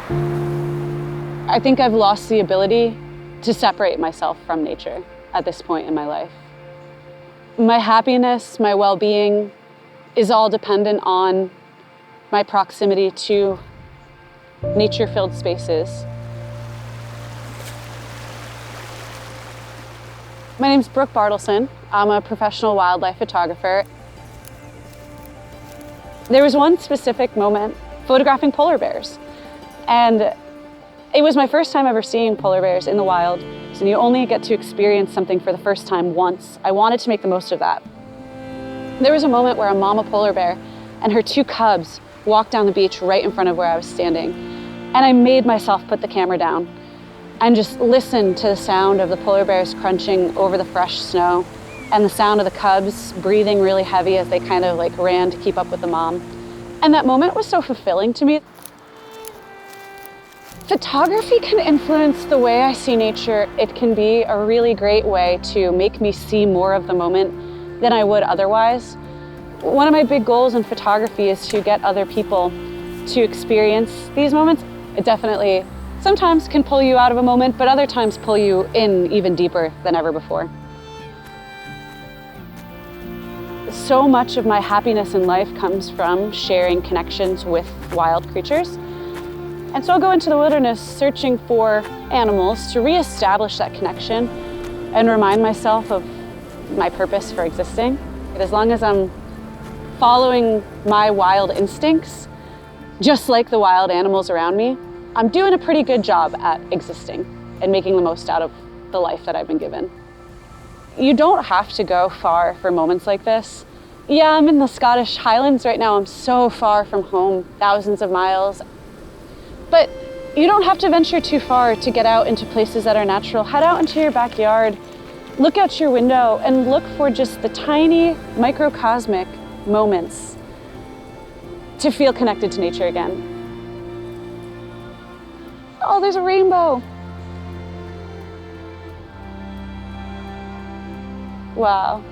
I think I've lost the ability to separate myself from nature at this point in my life. My happiness, my well-being is all dependent on my proximity to nature-filled spaces. My name's Brooke Bartleson. I'm a professional wildlife photographer. There was one specific moment photographing polar bears, and it was my first time ever seeing polar bears in the wild, so you only get to experience something for the first time once. I wanted to make the most of that. There was a moment where a mama polar bear and her 2 cubs walked down the beach right in front of where I was standing, and I made myself put the camera down and just listen to the sound of the polar bears crunching over the fresh snow and the sound of the cubs breathing really heavy as they kind of like ran to keep up with the mom. And that moment was so fulfilling to me. Photography can influence the way I see nature. It can be a really great way to make me see more of the moment than I would otherwise. One of my big goals in photography is to get other people to experience these moments. It definitely sometimes can pull you out of a moment, but other times pull you in even deeper than ever before. So much of my happiness in life comes from sharing connections with wild creatures. And so I'll go into the wilderness searching for animals to reestablish that connection and remind myself of my purpose for existing. As long as I'm following my wild instincts, just like the wild animals around me, I'm doing a pretty good job at existing and making the most out of the life that I've been given. You don't have to go far for moments like this. Yeah, I'm in the Scottish Highlands right now. I'm so far from home, thousands of miles. But you don't have to venture too far to get out into places that are natural. Head out into your backyard, look out your window, and look for just the tiny microcosmic moments to feel connected to nature again. Oh, there's a rainbow. Wow.